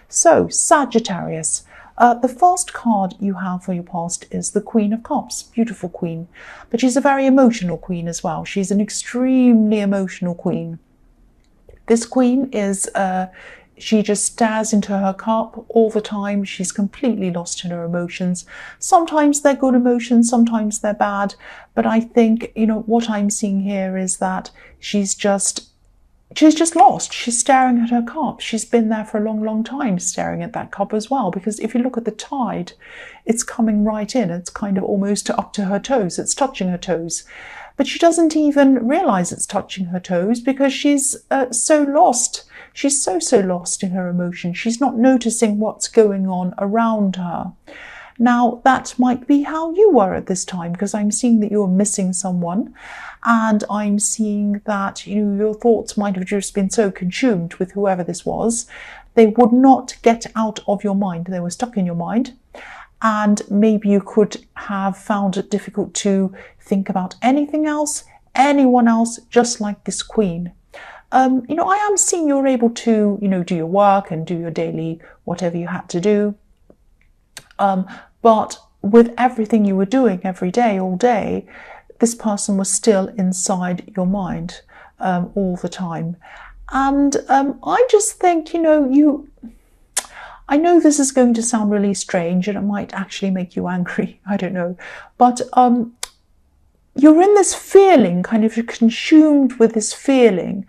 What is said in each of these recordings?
So, Sagittarius. The first card you have for your past is the Queen of Cups. Beautiful queen. But she's a very emotional queen as well. She's an extremely emotional queen. This queen is, she just stares into her cup all the time. She's completely lost in her emotions. Sometimes they're good emotions, sometimes they're bad. But I think, what I'm seeing here is that she's just lost. She's staring at her cup. She's been there for a long, long time staring at that cup as well, because if you look at the tide, it's coming right in. It's kind of almost up to her toes. It's touching her toes. But she doesn't even realize it's touching her toes because she's so lost. She's so lost in her emotions. She's not noticing what's going on around her. Now, that might be how you were at this time, because I'm seeing that you're missing someone, and I'm seeing that your thoughts might have just been so consumed with whoever this was, they would not get out of your mind. They were stuck in your mind, and maybe you could have found it difficult to think about anything else, anyone else, just like this queen. I am seeing you're able to, do your work and do your daily whatever you had to do. But with everything you were doing every day, all day, this person was still inside your mind all the time. And I just think, I know this is going to sound really strange and it might actually make you angry, I don't know. But you're in this feeling, kind of you're consumed with this feeling.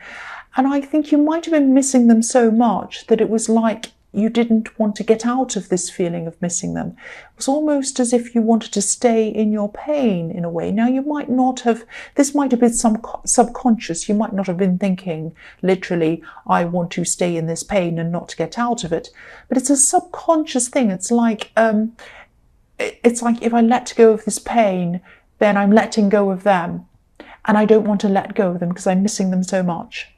And I think you might have been missing them so much that it was like you didn't want to get out of this feeling of missing them. It was almost as if you wanted to stay in your pain in a way. Now, you might not have, this might have been some subconscious. You might not have been thinking literally, I want to stay in this pain and not get out of it. But it's a subconscious thing. It's like if I let go of this pain, then I'm letting go of them. And I don't want to let go of them because I'm missing them so much.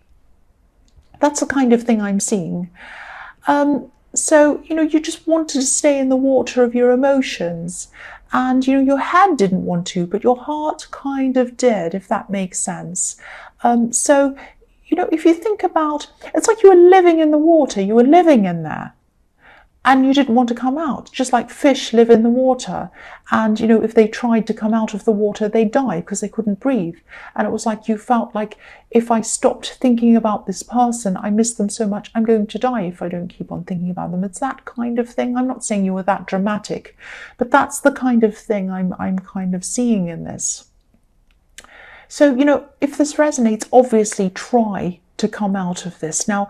That's the kind of thing I'm seeing. So, you just wanted to stay in the water of your emotions, and, your head didn't want to, but your heart kind of did, if that makes sense. So, if you think about, it's like you were living in the water, you were living in there, and you didn't want to come out, just like fish live in the water. And, if they tried to come out of the water, they'd die because they couldn't breathe. And it was like you felt like, if I stopped thinking about this person, I miss them so much, I'm going to die if I don't keep on thinking about them. It's that kind of thing. I'm not saying you were that dramatic, but that's the kind of thing I'm kind of seeing in this. So, if this resonates, obviously try to come out of this. Now,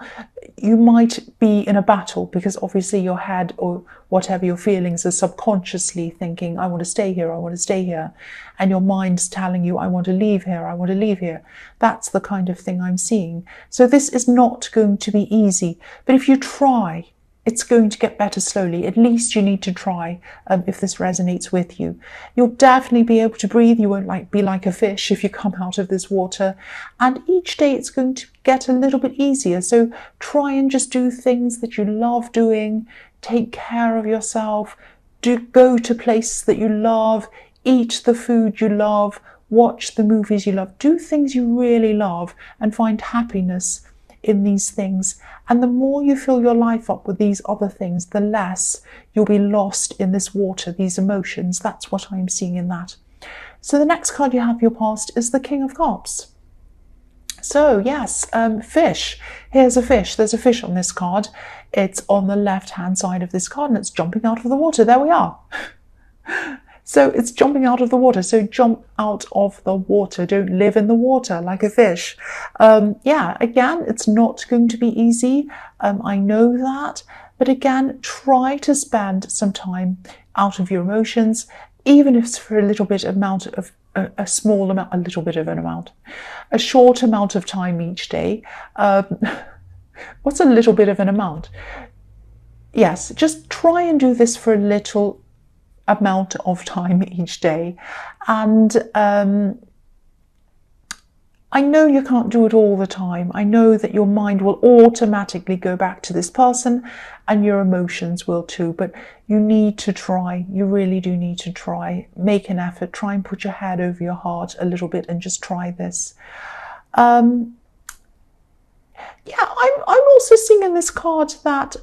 you might be in a battle because obviously your head or whatever your feelings are subconsciously thinking, I want to stay here, I want to stay here. And your mind's telling you, I want to leave here, I want to leave here. That's the kind of thing I'm seeing. So this is not going to be easy. But if you try, it's going to get better slowly. At least you need to try if this resonates with you. You'll definitely be able to breathe. You won't be like a fish if you come out of this water. And each day it's going to get a little bit easier. So try and just do things that you love doing. Take care of yourself. Go to places that you love. Eat the food you love. Watch the movies you love. Do things you really love and find happiness in these things. And the more you fill your life up with these other things, the less you'll be lost in this water, these emotions. That's what I'm seeing in that. So the next card you have for your past is the King of Cups. So yes, fish. Here's a fish. There's a fish on this card. It's on the left-hand side of this card and it's jumping out of the water. There we are. So it's jumping out of the water. So jump out of the water. Don't live in the water like a fish. Yeah, again, it's not going to be easy. I know that. But again, try to spend some time out of your emotions, even if it's for a little bit amount of a small amount, a little bit of an amount, a short amount of time each day. What's a little bit of an amount? Yes, just try and do this for a little amount of time each day. And I know you can't do it all the time. I know that your mind will automatically go back to this person and your emotions will too, but you need to try. You really do need to try. Make an effort. Try and put your head over your heart a little bit and just try this. Yeah, I'm also seeing in this card that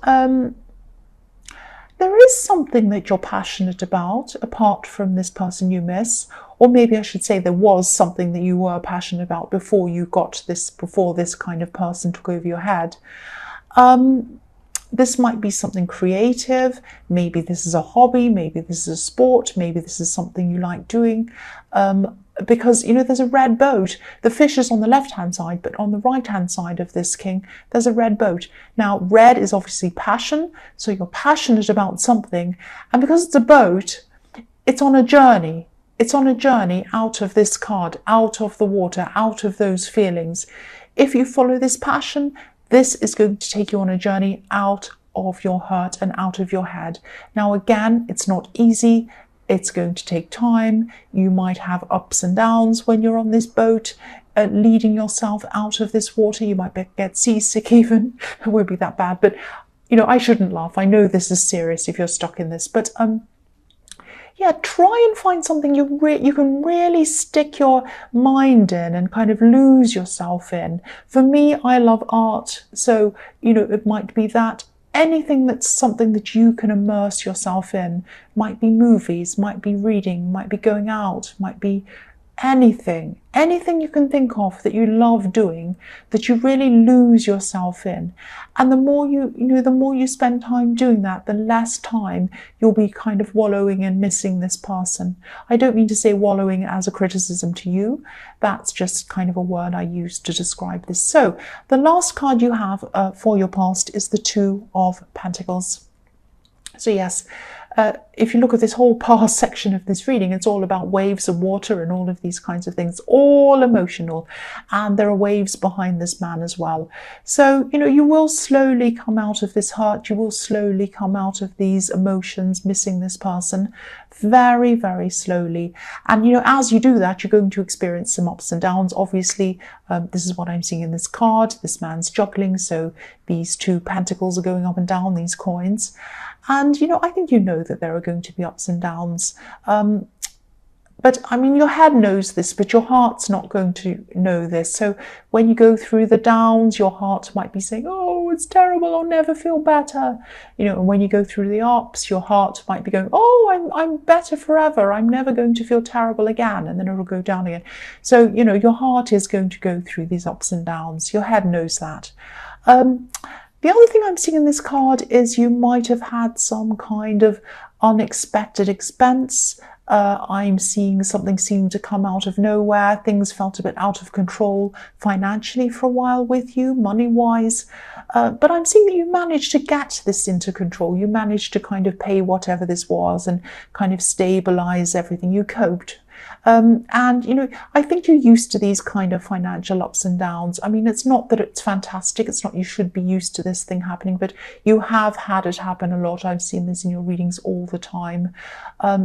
there is something that you're passionate about apart from this person you miss, or maybe I should say there was something that you were passionate about before this kind of person took over your head. This might be something creative. Maybe this is a hobby. Maybe this is a sport. Maybe this is something you like doing. Because, there's a red boat. The fish is on the left-hand side, but on the right-hand side of this king, there's a red boat. Now, red is obviously passion. So you're passionate about something. And because it's a boat, it's on a journey. It's on a journey out of this card, out of the water, out of those feelings. If you follow this passion, this is going to take you on a journey out of your hurt and out of your head. Now, again, it's not easy. It's going to take time. You might have ups and downs when you're on this boat, leading yourself out of this water. You might get seasick even. It won't be that bad. But, I shouldn't laugh. I know this is serious if you're stuck in this. But, yeah, try and find something you can really stick your mind in and kind of lose yourself in. For me, I love art. So, it might be that. Anything that's something that you can immerse yourself in. Might be movies, might be reading, might be going out, might be anything you can think of that you love doing, that you really lose yourself in. And the more the more you spend time doing that, the less time you'll be kind of wallowing and missing this person. I don't mean to say wallowing as a criticism to you. That's just kind of a word I use to describe this. So the last card you have for your past is the Two of Pentacles. So yes, if you look at this whole past section of this reading, it's all about waves of water and all of these kinds of things, all emotional. And there are waves behind this man as well. So, you will slowly come out of this hurt. You will slowly come out of these emotions, missing this person, very, very slowly. And, as you do that, you're going to experience some ups and downs. Obviously, this is what I'm seeing in this card. This man's juggling. So these two pentacles are going up and down, these coins. And, I think that there are going to be ups and downs. But, your head knows this, but your heart's not going to know this. So when you go through the downs, your heart might be saying, oh, it's terrible, I'll never feel better. And when you go through the ups, your heart might be going, oh, I'm better forever. I'm never going to feel terrible again. And then it'll go down again. So, your heart is going to go through these ups and downs. Your head knows that. The other thing I'm seeing in this card is you might have had some kind of unexpected expense. I'm seeing something seem to come out of nowhere. Things felt a bit out of control financially for a while with you, money-wise. But I'm seeing that you managed to get this into control. You managed to kind of pay whatever this was and kind of stabilize everything. You coped. And, I think you're used to these kind of financial ups and downs. It's not that it's fantastic. It's not you should be used to this thing happening, but you have had it happen a lot. I've seen this in your readings all the time.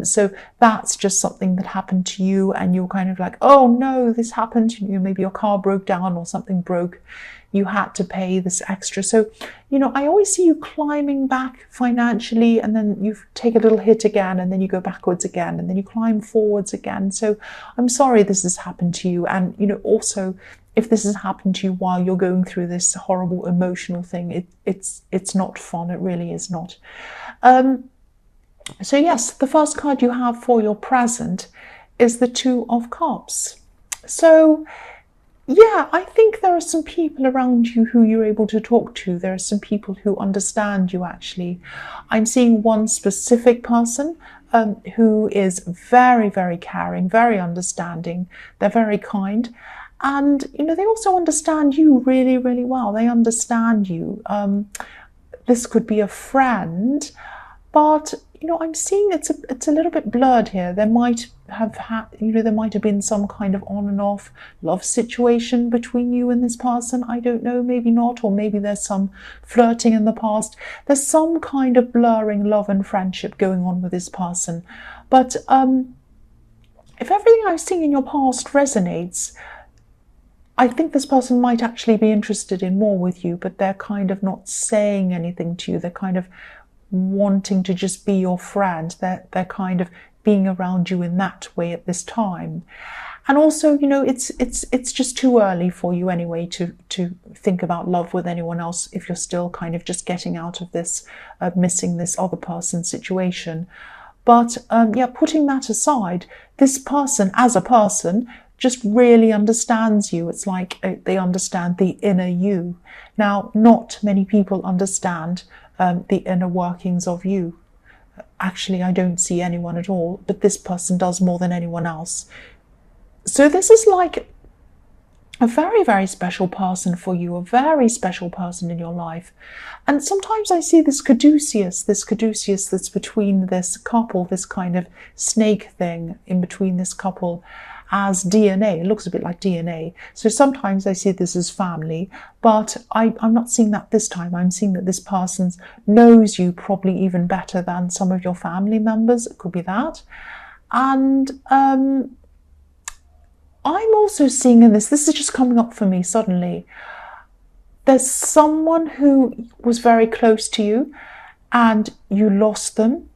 So that's just something that happened to you and you're kind of like, oh no, this happened. Maybe your car broke down or something broke. You had to pay this extra. So, I always see you climbing back financially and then you take a little hit again and then you go backwards again and then you climb forwards again. So I'm sorry this has happened to you. And, also if this has happened to you while you're going through this horrible emotional thing, it's not fun. It really is not. So yes, the first card you have for your present is the Two of Cups. So yeah, I think there are some people around you who you're able to talk to. There are some people who understand you, actually. I'm seeing one specific person who is very, very caring, very understanding. They're very kind. And, they also understand you really, really well. They understand you. This could be a friend, but, I'm seeing it's a little bit blurred here. There might have there might have been some kind of on and off love situation between you and this person. I don't know, maybe not, or maybe there's some flirting in the past. There's some kind of blurring love and friendship going on with this person. But if everything I've seen in your past resonates, I think this person might actually be interested in more with you, but they're kind of not saying anything to you. They're kind of wanting to just be your friend. They're kind of being around you in that way at this time. And also, you know, it's just too early for you anyway to think about love with anyone else if you're still kind of just getting out of this missing this other person situation. But yeah, putting that aside, this person as a person just really understands you. It's like they understand the inner you. Now, not many people understand the inner workings of you. Actually, I don't see anyone at all, but this person does more than anyone else. So this is like a very, very special person for you, a very special person in your life. And sometimes I see this caduceus that's between this couple, this kind of snake thing in between this couple, as DNA. It looks a bit like DNA. So sometimes I see this as family, but I'm not seeing that this time. I'm seeing that this person knows you probably even better than some of your family members. It could be that. And I'm also seeing in this is just coming up for me suddenly, there's someone who was very close to you and you lost them.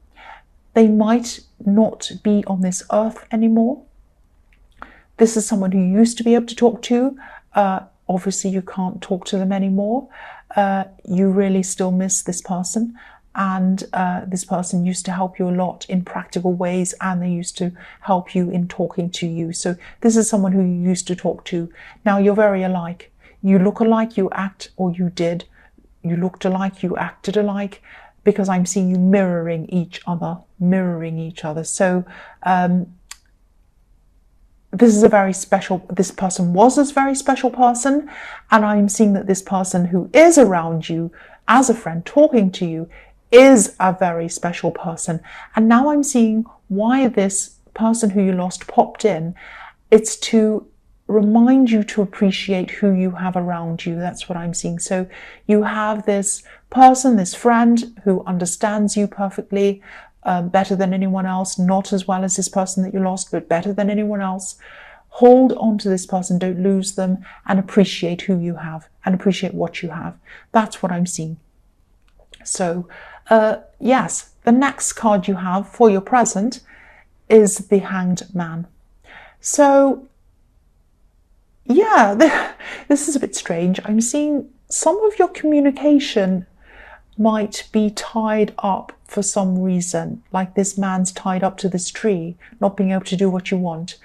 They might not be on this earth anymore. This is someone who you used to be able to talk to. Obviously, you can't talk to them anymore. You really still miss this person. And this person used to help you a lot in practical ways, and they used to help you in talking to you. So this is someone who you used to talk to. Now you're very alike. You look alike, you act, or you did. You looked alike, you acted alike, because I'm seeing you mirroring each other. So this person was a very special person, and I'm seeing that this person who is around you as a friend talking to you is a very special person. And now I'm seeing why this person who you lost popped in. It's to remind you to appreciate who you have around you. That's what I'm seeing. So you have this person, this friend who understands you perfectly, better than anyone else, not as well as this person that you lost, but better than anyone else. Hold on to this person, don't lose them, and appreciate who you have and appreciate what you have. That's what I'm seeing. So yes, the next card you have for your present is the Hanged Man. So yeah, this is a bit strange. I'm seeing some of your communication might be tied up for some reason, like this man's tied up to this tree, not being able to do what you want.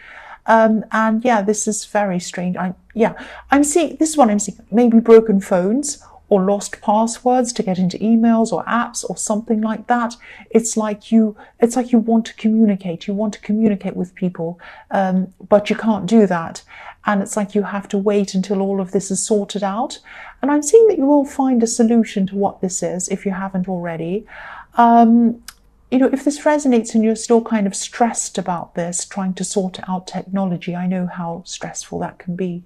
And yeah, this is very strange. I'm seeing, this is what I'm seeing, maybe broken phones or lost passwords to get into emails or apps or something like that. It's like you want to communicate. You want to communicate with people, but you can't do that. And it's like you have to wait until all of this is sorted out. And I'm seeing that you will find a solution to what this is if you haven't already. You know, if this resonates and you're still kind of stressed about this, trying to sort out technology, I know how stressful that can be.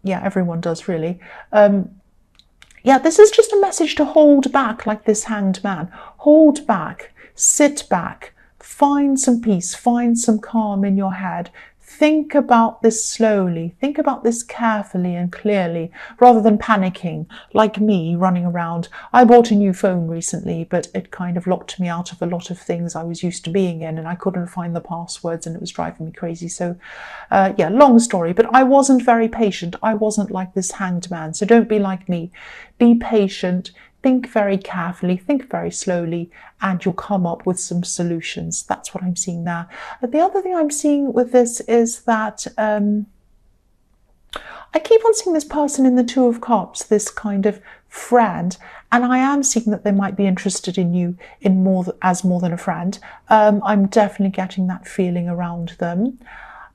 Yeah, everyone does really. Yeah, this is just a message to hold back, like this Hanged Man. Hold back, sit back, find some peace, find some calm in your head. Think about this slowly, think about this carefully and clearly, rather than panicking, like me running around. I bought a new phone recently, but it kind of locked me out of a lot of things I was used to being in, and I couldn't find the passwords and it was driving me crazy. So yeah, long story, but I wasn't very patient. I wasn't like this Hanged Man. So don't be like me. Be patient. Think very carefully, think very slowly, and you'll come up with some solutions. That's what I'm seeing there. The other thing I'm seeing with this is that I keep on seeing this person in the Two of Cups, this kind of friend, and I am seeing that they might be interested in you in more than a friend. I'm definitely getting that feeling around them.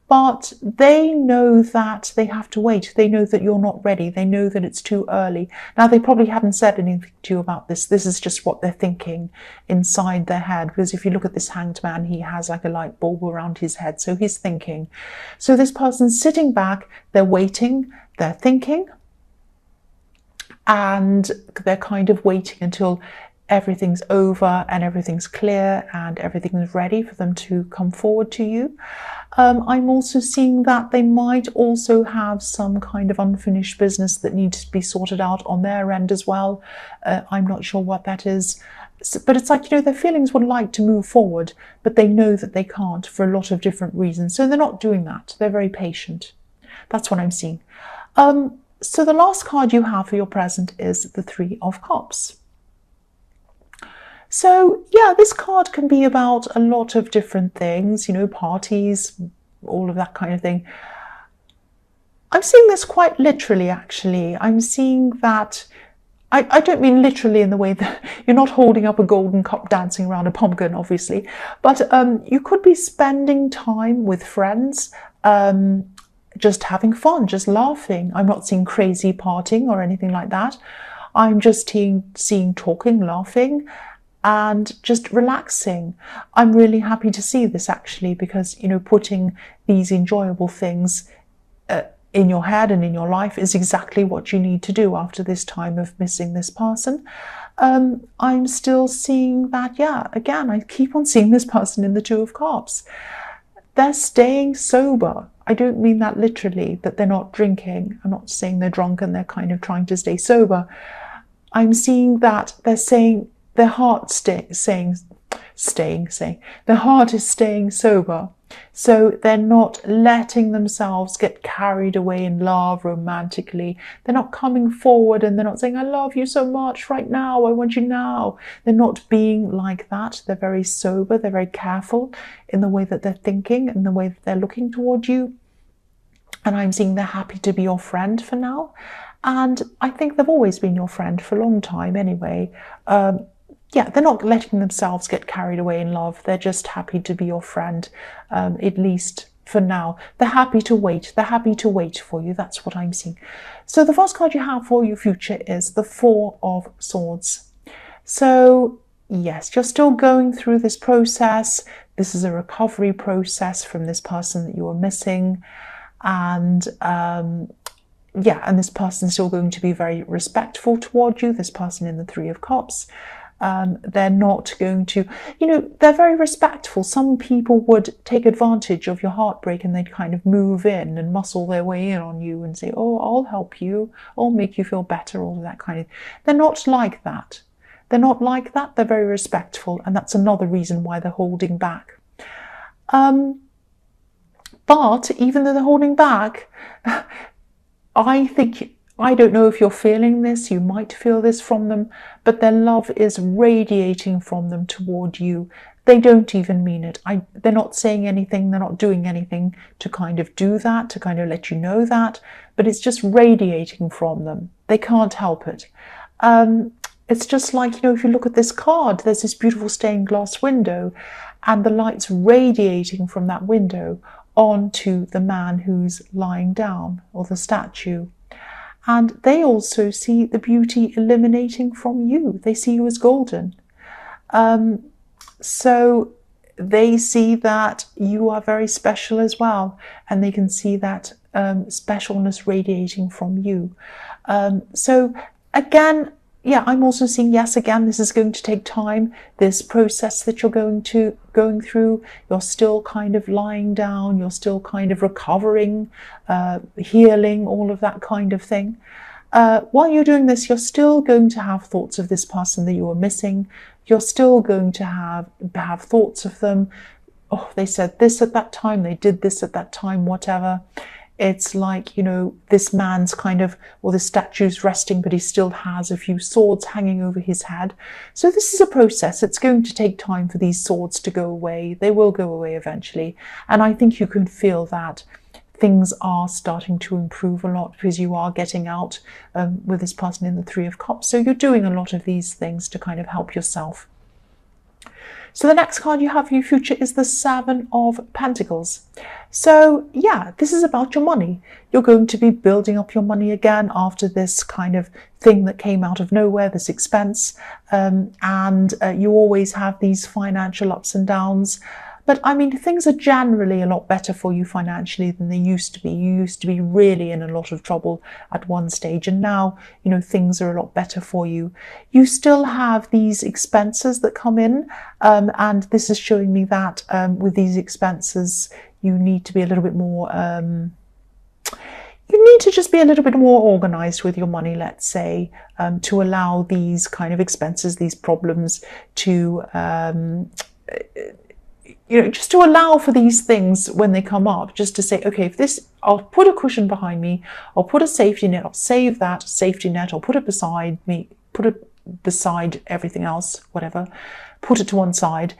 But they know that they have to wait. They know that you're not ready. They know that it's too early. Now, they probably haven't said anything to you about this. This is just what they're thinking inside their head. Because if you look at this Hanged Man, he has like a light bulb around his head. So he's thinking. So this person's sitting back. They're waiting. They're thinking. And they're kind of waiting until everything's over and everything's clear and everything's ready for them to come forward to you. I'm also seeing that they might also have some kind of unfinished business that needs to be sorted out on their end as well. I'm not sure what that is. But it's like, their feelings would like to move forward, but they know that they can't for a lot of different reasons. So they're not doing that. They're very patient. That's what I'm seeing. So the last card you have for your present is the Three of Cups. So yeah, this card can be about a lot of different things, parties, all of that kind of thing. I'm seeing this quite literally, actually. I'm seeing that, I don't mean literally in the way that you're not holding up a golden cup dancing around a pumpkin, obviously, but you could be spending time with friends, just having fun, just laughing. I'm not seeing crazy partying or anything like that. I'm just seeing talking, laughing, and just relaxing. I'm really happy to see this, actually, because, putting these enjoyable things in your head and in your life is exactly what you need to do after this time of missing this person. I'm still seeing that, yeah, again, I keep on seeing this person in the Two of Cups. They're staying sober. I don't mean that literally, that they're not drinking. I'm not saying they're drunk and they're kind of trying to stay sober. I'm seeing that they're saying their heart their heart is staying sober. So they're not letting themselves get carried away in love romantically. They're not coming forward and they're not saying, I love you so much right now, I want you now. They're not being like that. They're very sober. They're very careful in the way that they're thinking and the way that they're looking toward you. And I'm seeing they're happy to be your friend for now. And I think they've always been your friend for a long time anyway. Yeah, they're not letting themselves get carried away in love. They're just happy to be your friend, at least for now. They're happy to wait. They're happy to wait for you. That's what I'm seeing. So the first card you have for your future is the Four of Swords. So yes, you're still going through this process. This is a recovery process from this person that you are missing. And yeah, and this person is still going to be very respectful toward you, this person in the Three of Cups. They're not going to, they're very respectful. Some people would take advantage of your heartbreak and they'd kind of move in and muscle their way in on you and say, oh, I'll help you, I'll make you feel better, all of that kind of. They're not like that. They're not like that. They're very respectful, and that's another reason why they're holding back. But even though they're holding back, I don't know if you're feeling this, you might feel this from them, but their love is radiating from them toward you. They don't even mean it. They're not saying anything, they're not doing anything to kind of do that, to kind of let you know that, but it's just radiating from them. They can't help it. It's just like, if you look at this card, there's this beautiful stained glass window, and the light's radiating from that window onto the man who's lying down, or the statue. And they also see the beauty emanating from you. They see you as golden. So they see that you are very special as well. And they can see that specialness radiating from you. So again, yeah, I'm also seeing, yes, again, this is going to take time. This process that you're going through, you're still kind of lying down, you're still kind of recovering, healing, all of that kind of thing. While you're doing this, you're still going to have thoughts of this person that you are missing. You're still going to have thoughts of them. Oh, they said this at that time, they did this at that time, whatever. It's like, this man's kind of, or the statue's resting, but he still has a few swords hanging over his head. So this is a process. It's going to take time for these swords to go away. They will go away eventually. And I think you can feel that things are starting to improve a lot because you are getting out with this person in the Three of Cups. So you're doing a lot of these things to kind of help yourself. So the next card you have for your future is the Seven of Pentacles. So yeah, this is about your money. You're going to be building up your money again after this kind of thing that came out of nowhere, this expense. And you always have these financial ups and downs. But I mean, things are generally a lot better for you financially than they used to be. You used to be really in a lot of trouble at one stage, and now, you know, things are a lot better for you. You still have these expenses that come in, and this is showing me that with these expenses, you need to be a little bit more you need to just be a little bit more organized with your money, let's say, to allow these kind of expenses, these problems to, you know, just to allow for these things when they come up, just to say, okay, if this, I'll put a cushion behind me, I'll put a safety net, I'll save that safety net, I'll put it beside me, put it beside everything else, whatever, put it to one side.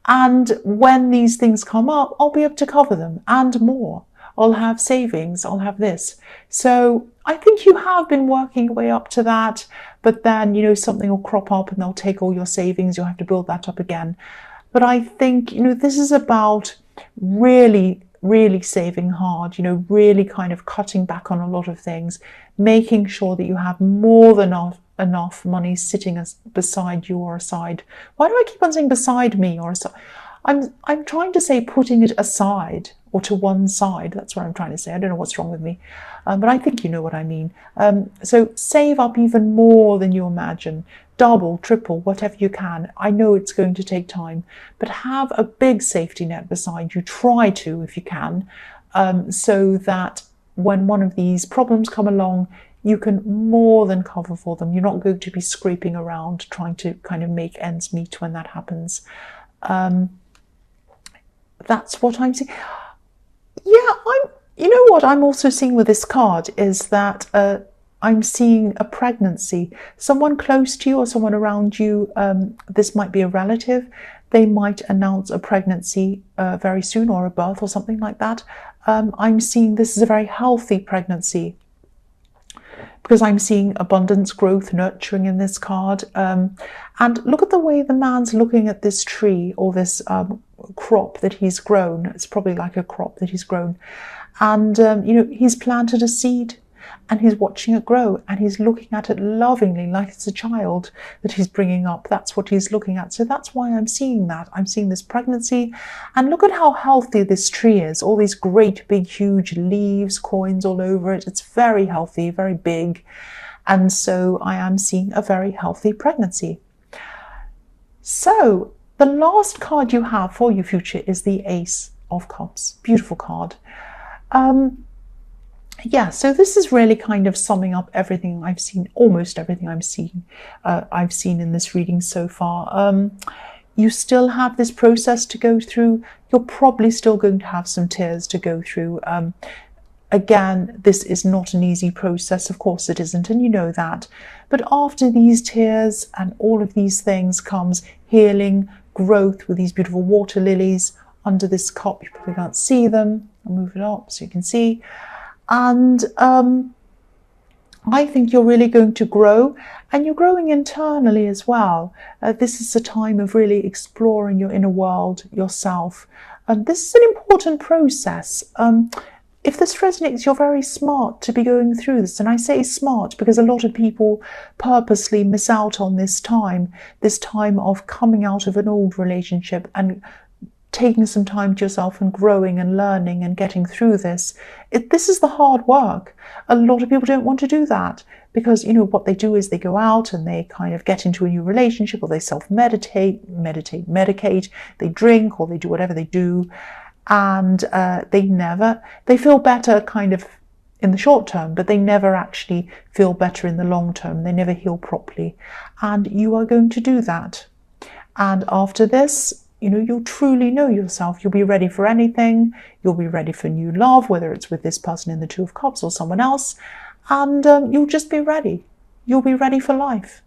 And when these things come up, I'll be able to cover them and more. I'll have savings, I'll have this. So I think you have been working your way up to that, but then, you know, something will crop up and they'll take all your savings, you'll have to build that up again. But I think, you know, this is about really, really saving hard, you know, really kind of cutting back on a lot of things, making sure that you have more than enough money sitting beside you or aside. Why do I keep on saying beside me or aside? I'm trying to say putting it aside or to one side. That's what I'm trying to say. I don't know what's wrong with me, but I think you know what I mean. So save up even more than you imagine. Double, triple, whatever you can. I know it's going to take time, but have a big safety net beside you. Try to, if you can, so that when one of these problems come along, you can more than cover for them. You're not going to be scraping around trying to kind of make ends meet when that happens. That's what I'm seeing. Yeah, you know what I'm also seeing with this card is that I'm seeing a pregnancy. Someone close to you or someone around you, this might be a relative, they might announce a pregnancy very soon, or a birth or something like that. I'm seeing this is a very healthy pregnancy, because I'm seeing abundance, growth, nurturing in this card. And look at the way the man's looking at this tree or this crop that he's grown. It's probably like a crop that he's grown. And, you know, he's planted a seed and he's watching it grow and he's looking at it lovingly, like it's a child that he's bringing up. That's what he's looking at. So that's why I'm seeing that. I'm seeing this pregnancy, and look at how healthy this tree is. All these great big huge leaves, coins all over it. It's very healthy, very big. And so I am seeing a very healthy pregnancy. So the last card you have for your future is the Ace of Cups. Beautiful card. Yeah, so this is really kind of summing up everything I've seen, almost everything I've seen in this reading so far. You still have this process to go through. You're probably still going to have some tears to go through. Again, this is not an easy process. Of course it isn't, and you know that. But after these tears and all of these things comes healing, growth with these beautiful water lilies under this cup. You probably can't see them. I'll move it up so you can see. And I think you're really going to grow, and you're growing internally as well. This is a time of really exploring your inner world, yourself. And this is an important process. If this resonates, you're very smart to be going through this. And I say smart because a lot of people purposely miss out on this time of coming out of an old relationship and taking some time to yourself and growing and learning and getting through this. This is the hard work. A lot of people don't want to do that because, you know, what they do is they go out and they kind of get into a new relationship, or they medicate, they drink, or they do whatever they do. And they feel better kind of in the short term, but they never actually feel better in the long term. They never heal properly. And you are going to do that. And after this, you know, you'll truly know yourself. You'll be ready for anything. You'll be ready for new love, whether it's with this person in the Two of Cups or someone else. And you'll just be ready. You'll be ready for life.